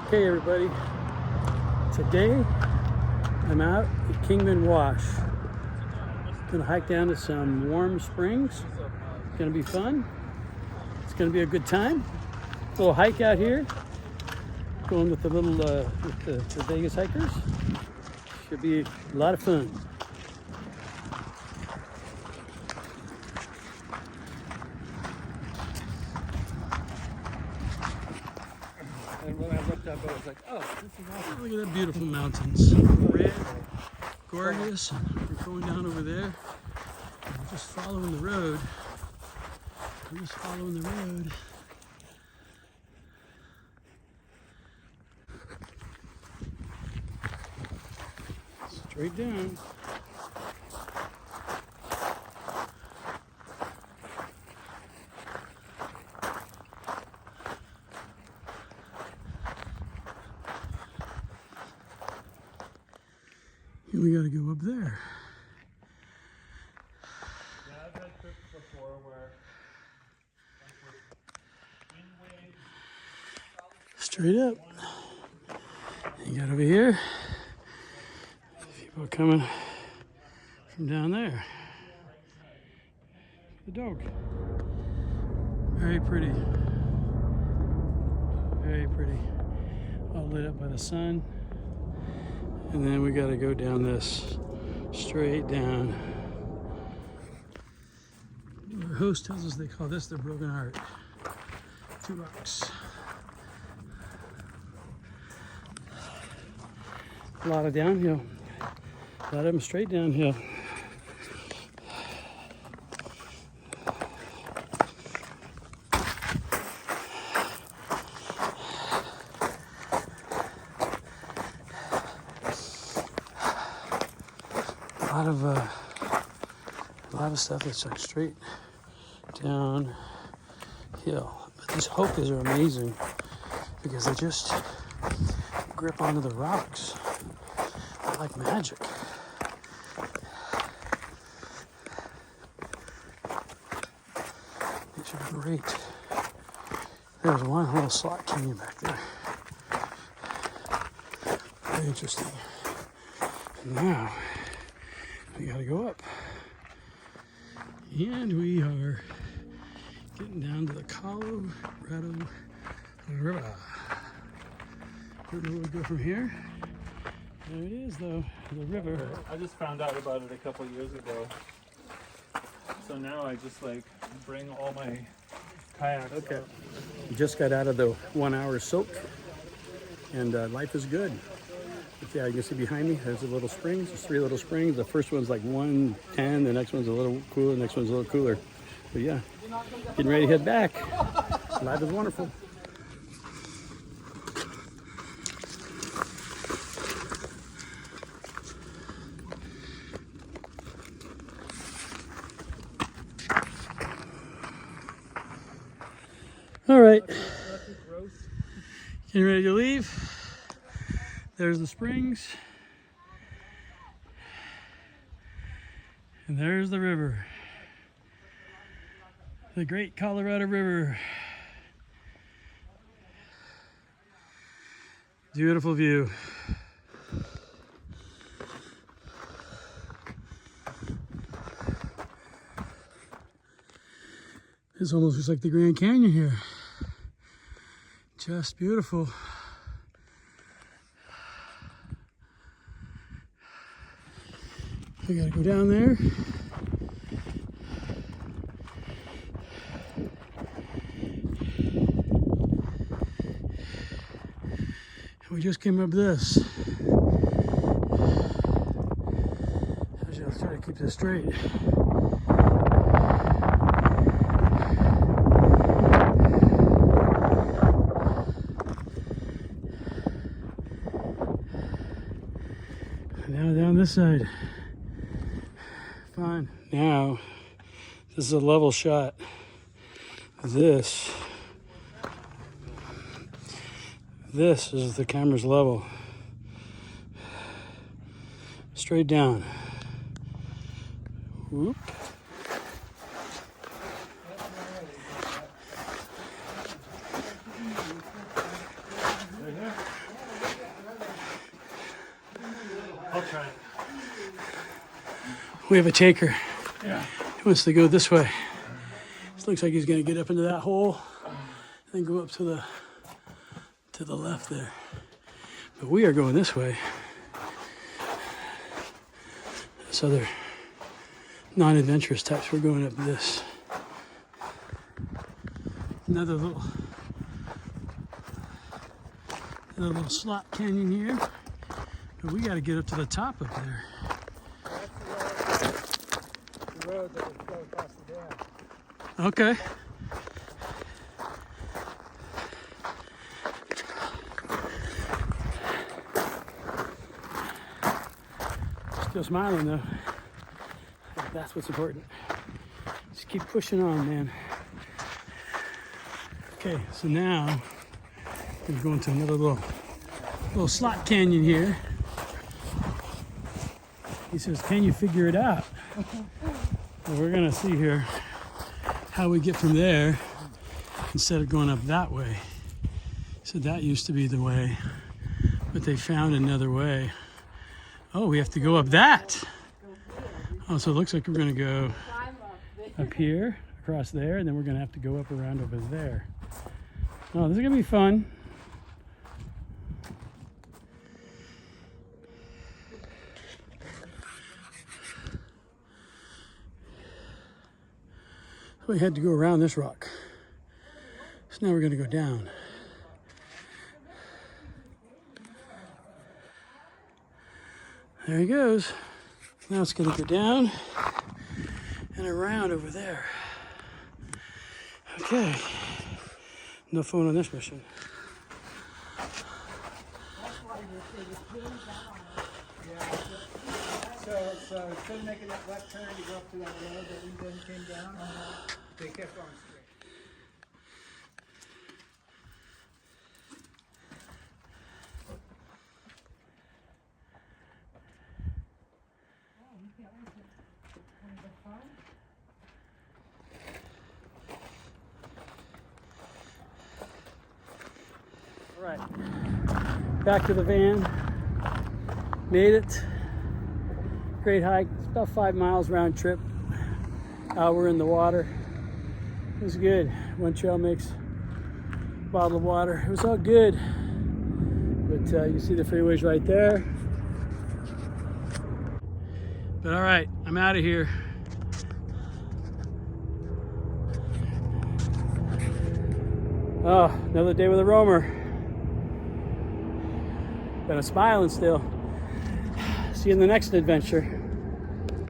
Okay, everybody. Today I'm out at Kingman Wash. Gonna hike down to some warm springs. It's gonna be fun. It's gonna be a good time. Little hike out here. Going with the little with the Vegas hikers. Should be a lot of fun. And when I looked up, I was like, oh, this is awesome. Look at that beautiful mountains. Red, gorgeous. We're going down over there. We're just following the road. We're just following the road. Straight down. And we got to go up there. Yeah, I've had trips before where Straight up. You got over here. People coming from down there. The dog. Very pretty. Very pretty. All lit up by the sun. And then we got to go down this, straight down. Our host tells us they call this the broken heart. 2 rocks. A lot of downhill. A lot of them straight downhill. A lot of stuff that's like straight downhill. But these hokers are amazing because they just grip onto the rocks. They're like magic. These are great. There's one little slot canyon back there. Very interesting. And now we gotta go up. And we are getting down to the Colorado River. Don't know where we go from here. There it is, though, the river. I just found out about it a couple years ago. So now I just like bring all my kayaks. Okay. Up. We just got out of the 1 hour soak, and life is good. But yeah, you can see behind me, there's a little springs. There's 3 little springs. The first one's like 110, the next one's a little cooler, the next one's a little cooler. But yeah, getting ready to head back. Life is wonderful. All right, getting ready to leave. There's the springs, and there's the river, the Great Colorado River. Beautiful view. This almost looks like the Grand Canyon here. Just beautiful. We gotta go down there. We just came up this. I'll try to keep this straight. Now down this side. Fine. Now, this is a level shot. This is the camera's level. Straight down. Whoop. Right here. I'll try it. We have a taker. Yeah. He wants to go this way. This looks like he's going to get up into that hole and then go up to the left there. But we are going this way. This other non-adventurous types, we're going up this. Another little slot canyon here. But we got to get up to the top up there. That's the road that would go across the dam. Okay. Still smiling though. That's what's important. Just keep pushing on, man. Okay, so now we're going to another little slot canyon here. He says, "Can you figure it out?" Well, we're gonna see here how we get from there instead of going up that way. So that used to be the way, but they found another way. Oh, we have to go up that. Oh, so it looks like we're gonna go up here, across there, and then we're gonna have to go up around over there. Oh, this is gonna be fun. We had to go around this rock. So now we're gonna go down. There he goes. Now it's gonna go down and around over there. Okay. No phone on this mission. So instead of making that left turn to go up to that road that we then came down, they kept going straight. All right, back to the van. Made it. Great hike. It's about 5 miles round trip. We're in the water. It was good. One trail mix, bottle of water. It was all good. But you see the freeways right there. But all right, I'm out of here. Oh, another day with a roamer. But I'm smiling still. See you in the next adventure.